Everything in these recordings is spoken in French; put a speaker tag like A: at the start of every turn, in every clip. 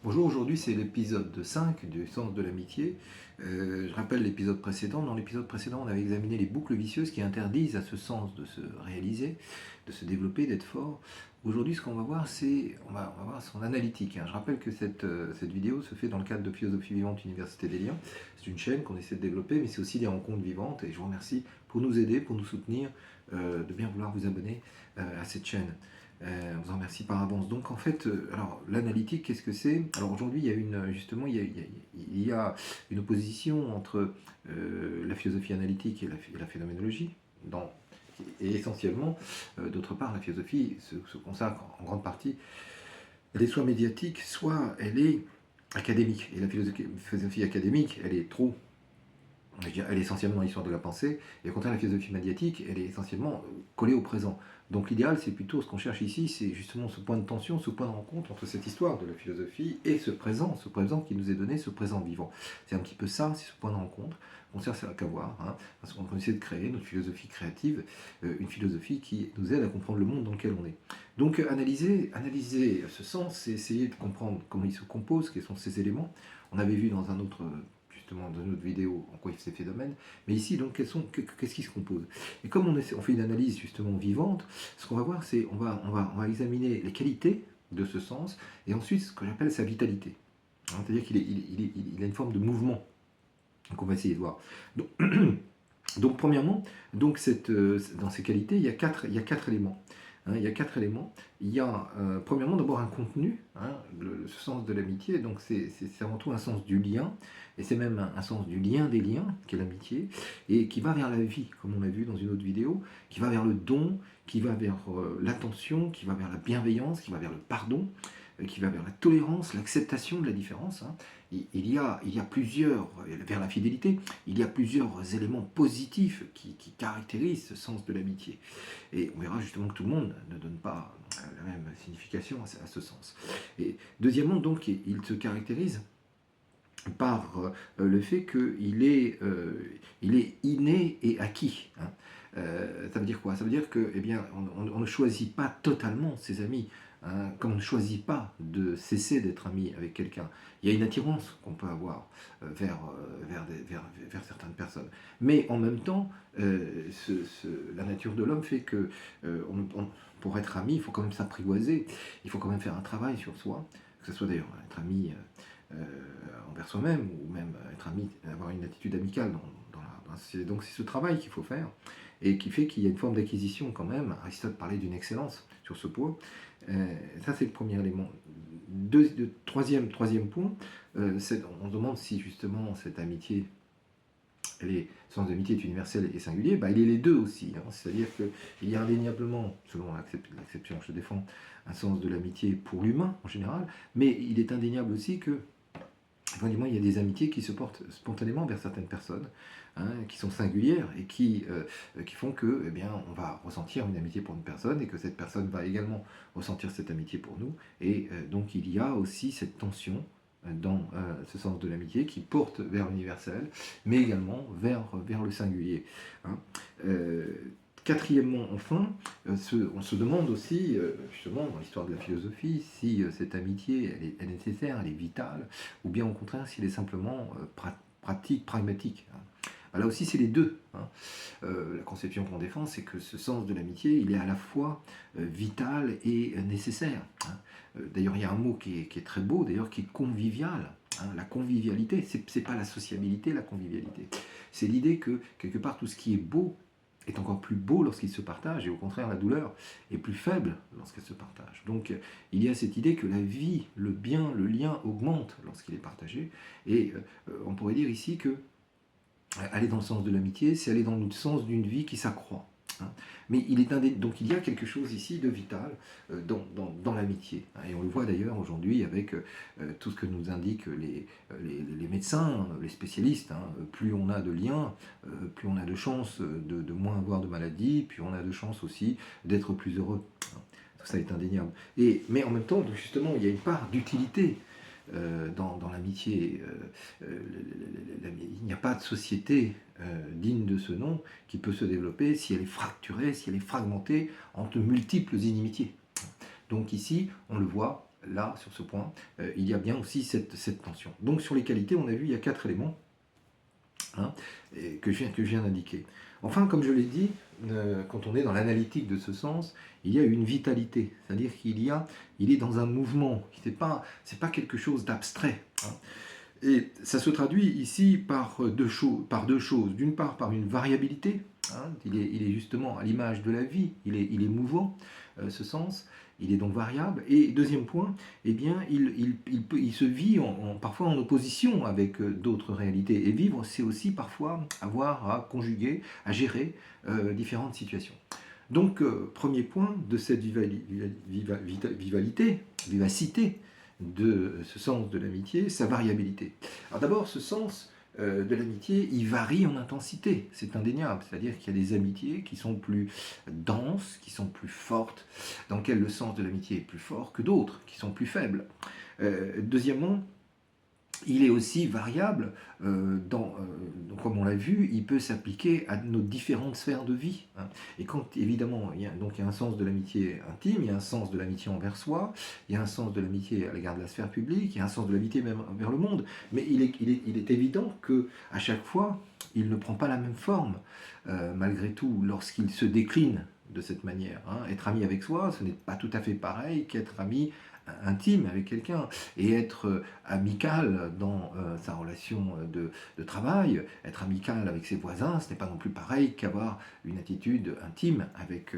A: Bonjour, aujourd'hui c'est l'épisode 5 du sens de l'amitié. Je rappelle l'épisode précédent. Dans l'épisode précédent, on avait examiné les boucles vicieuses qui interdisent à ce sens de se réaliser, de se développer, d'être fort. Aujourd'hui, ce qu'on va voir, c'est on va voir son analytique. Je rappelle que cette vidéo se fait dans le cadre de Philosophie Vivante Université des Liens. C'est une chaîne qu'on essaie de développer, mais c'est aussi des rencontres vivantes. Et je vous remercie pour nous aider, pour nous soutenir, de bien vouloir vous abonner à cette chaîne. On vous en remercie par avance. Donc en fait, alors l'analytique, qu'est-ce que c'est? Alors aujourd'hui, il y a justement, il y a une opposition entre la philosophie analytique et la phénoménologie. Et essentiellement, d'autre part, la philosophie se consacre en grande partie, elle est soit médiatique, soit elle est académique. Et la philosophie académique, elle est trop, elle est essentiellement l'histoire de la pensée, et au contraire, la philosophie médiatique, elle est essentiellement collée au présent. Donc l'idéal, c'est plutôt ce qu'on cherche ici, c'est justement ce point de tension, ce point de rencontre entre cette histoire de la philosophie et ce présent qui nous est donné, ce présent vivant. C'est un petit peu ça, c'est ce point de rencontre qu'on cherche à avoir, parce qu'on essaie de créer notre philosophie créative, une philosophie qui nous aide à comprendre le monde dans lequel on est. Donc analyser ce sens, c'est essayer de comprendre comment il se compose, quels sont ces éléments. On avait vu dans un autre dans une autre vidéo en quoi c'est phénomène, mais ici donc qu'est-ce qui se compose. Et comme on fait une analyse justement vivante, ce qu'on va voir c'est on va examiner les qualités de ce sens et ensuite ce que j'appelle sa vitalité. C'est-à-dire qu'il a une forme de mouvement qu'on va essayer de voir. Donc premièrement, dans ces qualités, il y a quatre éléments. Il y a quatre éléments. Il y a premièrement d'abord un contenu, ce sens de l'amitié, donc c'est avant tout un sens du lien, et c'est même un sens du lien des liens, qui est l'amitié, et qui va vers la vie, comme on a vu dans une autre vidéo, qui va vers le don, qui va vers l'attention, qui va vers la bienveillance, qui va vers le pardon, qui va vers la tolérance, l'acceptation de la différence. Il y a plusieurs, vers la fidélité, il y a plusieurs éléments positifs qui caractérisent ce sens de l'amitié. Et on verra justement que tout le monde ne donne pas la même signification à ce sens. Et deuxièmement, donc, il se caractérise par le fait qu'il il est inné et acquis. Ça veut dire quoi? Ça veut dire que, eh bien, on ne choisit pas totalement ses amis. Comme on ne choisit pas de cesser d'être ami avec quelqu'un. Il y a une attirance qu'on peut avoir vers certaines personnes. Mais en même temps, la nature de l'homme fait que pour être ami, il faut quand même s'apprivoiser, il faut quand même faire un travail sur soi, que ce soit d'ailleurs être ami envers soi-même, ou même être ami, avoir une attitude amicale dans la société. Donc c'est ce travail qu'il faut faire, et qui fait qu'il y a une forme d'acquisition quand même. Aristote parlait d'une excellence sur ce point. Ça c'est le premier élément. Troisième point, on se demande si justement cette amitié, le sens d'amitié est universel et singulier, il est les deux aussi. C'est-à-dire qu'il y a indéniablement, selon l'acception que je défends, un sens de l'amitié pour l'humain en général, mais il est indéniable aussi que il y a des amitiés qui se portent spontanément vers certaines personnes, qui sont singulières et qui font que, eh bien, on va ressentir une amitié pour une personne et que cette personne va également ressentir cette amitié pour nous. Et donc il y a aussi cette tension dans ce sens de l'amitié qui porte vers l'universel, mais également vers le singulier. Quatrièmement, enfin, on se demande aussi, justement, dans l'histoire de la philosophie, si cette amitié, elle est nécessaire, elle est vitale, ou bien au contraire, si elle est simplement pratique, pragmatique. Là aussi, c'est les deux. La conception qu'on défend, c'est que ce sens de l'amitié, il est à la fois vital et nécessaire. D'ailleurs, il y a un mot qui est très beau, d'ailleurs, qui est convivial. La convivialité, c'est pas la sociabilité, la convivialité. C'est l'idée que, quelque part, tout ce qui est beau est encore plus beau lorsqu'il se partage, et au contraire, la douleur est plus faible lorsqu'elle se partage. Donc, il y a cette idée que la vie, le bien, le lien augmente lorsqu'il est partagé, et on pourrait dire ici que aller dans le sens de l'amitié, c'est aller dans le sens d'une vie qui s'accroît. Mais donc il y a quelque chose ici de vital dans l'amitié. Et on le voit d'ailleurs aujourd'hui avec tout ce que nous indiquent les médecins, les spécialistes. Plus on a de liens, plus on a de chances de moins avoir de maladies, plus on a de chances aussi d'être plus heureux. Tout ça est indéniable. Mais en même temps, justement, il y a une part d'utilité dans l'amitié. Il n'y a pas de société digne de ce nom qui peut se développer si elle est fracturée, si elle est fragmentée entre multiples inimitiés. Donc ici, on le voit, là, sur ce point, il y a bien aussi cette tension. Donc sur les qualités, on a vu, il y a 4 éléments, hein, que je viens d'indiquer. Enfin, comme je l'ai dit, quand on est dans l'analytique de ce sens, il y a une vitalité, c'est-à-dire il est dans un mouvement, c'est pas quelque chose d'abstrait, hein. Et ça se traduit ici par deux choses. D'une part, par une variabilité, hein, il est justement à l'image de la vie, il est mouvant, ce sens, il est donc variable. Et deuxième point, eh bien, il se vit parfois en opposition avec d'autres réalités. Et vivre, c'est aussi parfois avoir à conjuguer, à gérer différentes situations. Donc, premier point de cette vivacité de ce sens de l'amitié, sa variabilité. Alors d'abord, ce sens de l'amitié, il varie en intensité, c'est indéniable, c'est-à-dire qu'il y a des amitiés qui sont plus denses, qui sont plus fortes, dans lesquelles le sens de l'amitié est plus fort que d'autres, qui sont plus faibles. Deuxièmement, il est aussi variable, comme on l'a vu, il peut s'appliquer à nos différentes sphères de vie, hein. Et quand, évidemment, il y a un sens de l'amitié intime, il y a un sens de l'amitié envers soi, il y a un sens de l'amitié à l'égard de la sphère publique, il y a un sens de l'amitié même envers le monde. Mais il est évident qu'à chaque fois, il ne prend pas la même forme, malgré tout, lorsqu'il se décline de cette manière, hein. Être ami avec soi, ce n'est pas tout à fait pareil qu'être ami intime avec quelqu'un, et être amical dans sa relation de travail, être amical avec ses voisins, ce n'est pas non plus pareil qu'avoir une attitude intime avec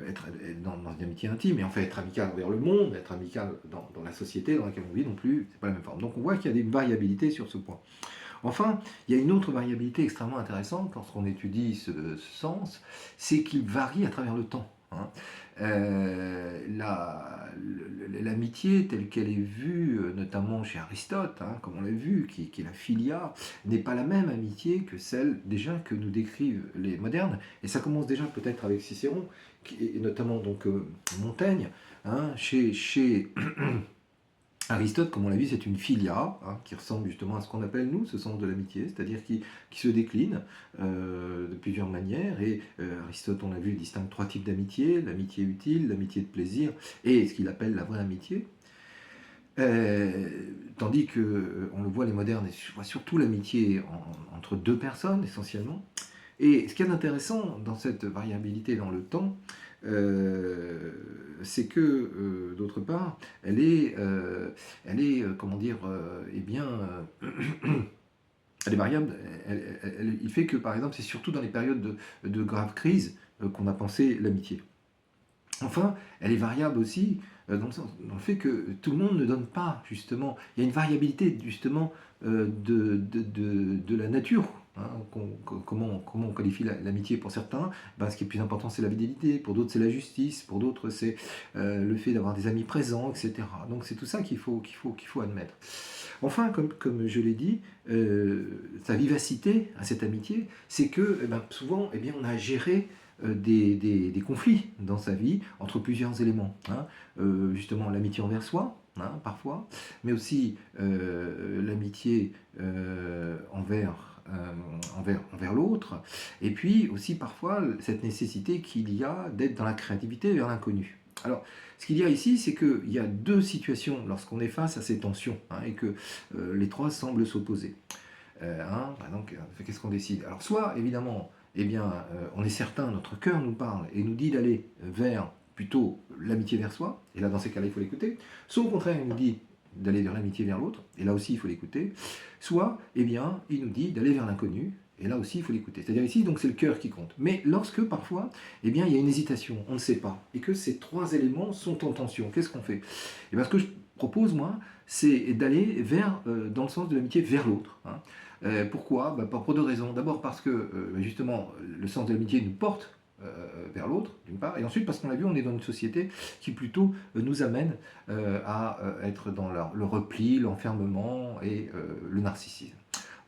A: être dans une amitié intime, et en fait être amical envers le monde, être amical dans la société dans laquelle on vit non plus, c'est pas la même forme. Donc on voit qu'il y a une variabilité sur ce point. Enfin, il y a une autre variabilité extrêmement intéressante lorsqu'on étudie ce sens, c'est qu'il varie à travers le temps, hein. L'amitié telle qu'elle est vue, notamment chez Aristote, hein, comme on l'a vu, qui est la philia, n'est pas la même amitié que celle déjà que nous décrivent les modernes. Et ça commence déjà peut-être avec Cicéron, et notamment donc Montaigne, hein, chez Aristote, comme on l'a vu, c'est une philia, hein, qui ressemble justement à ce qu'on appelle, nous, ce sens de l'amitié, c'est-à-dire qui se décline de plusieurs manières. Et Aristote, on l'a vu, distingue 3 types d'amitié: l'amitié utile, l'amitié de plaisir, et ce qu'il appelle la vraie amitié. Tandis que, on le voit, les modernes, voient surtout l'amitié entre 2 personnes, essentiellement. Et ce qui est intéressant dans cette variabilité dans le temps, c'est que, d'autre part, elle est comment dire, eh bien, elle est variable. Il fait que, par exemple, c'est surtout dans les périodes de grave crise qu'on a pensé l'amitié. Enfin, elle est variable aussi dans le fait que tout le monde ne donne pas, justement. Il y a une variabilité, justement, de la nature. Hein, comment on qualifie l'amitié pour certains? Ce qui est plus important, c'est la fidélité. Pour d'autres, c'est la justice. Pour d'autres, c'est le fait d'avoir des amis présents, etc. Donc c'est tout ça qu'il faut admettre. Enfin, comme je l'ai dit, sa vivacité à cette amitié, c'est que souvent, on a géré des conflits dans sa vie entre plusieurs éléments, hein. Justement l'amitié envers soi, hein, parfois, mais aussi l'amitié envers l'autre, et puis aussi parfois cette nécessité qu'il y a d'être dans la créativité vers l'inconnu. Alors, ce qu'il y a ici, c'est qu'il y a 2 situations lorsqu'on est face à ces tensions, hein, et que les 3 semblent s'opposer. Donc, qu'est-ce qu'on décide? Alors, soit, évidemment, on est certain, notre cœur nous parle et nous dit d'aller vers plutôt l'amitié vers soi, et là, dans ces cas-là, il faut l'écouter. Soit, au contraire, il nous dit d'aller vers l'amitié vers l'autre, et là aussi, il faut l'écouter. Soit, il nous dit d'aller vers l'inconnu, et là aussi, il faut l'écouter. C'est-à-dire ici, donc, c'est le cœur qui compte. Mais lorsque, parfois, il y a une hésitation, on ne sait pas, et que ces 3 éléments sont en tension, qu'est-ce qu'on fait? Ce que je propose, moi, c'est d'aller dans le sens de l'amitié vers l'autre, hein. Pourquoi? Pour 2 raisons. D'abord parce que, justement, le sens de l'amitié nous porte vers l'autre, d'une part, et ensuite parce qu'on l'a vu, on est dans une société qui plutôt nous amène à être dans le repli, l'enfermement et le narcissisme.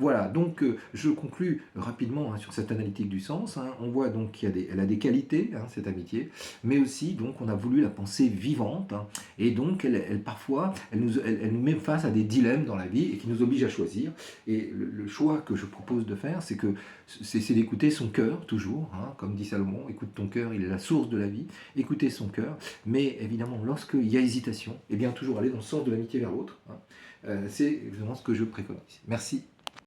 A: Voilà, donc je conclus rapidement sur cette analytique du sens. On voit donc qu'elle a des qualités, cette amitié, mais aussi donc on a voulu la penser vivante, et donc parfois elle nous met face à des dilemmes dans la vie et qui nous oblige à choisir. Et le choix que je propose de faire, c'est d'écouter son cœur toujours, comme dit Salomon, écoute ton cœur, il est la source de la vie, écouter son cœur, mais évidemment lorsqu'il y a hésitation, eh bien toujours aller dans le sens de l'amitié vers l'autre. C'est vraiment ce que je préconise. Merci.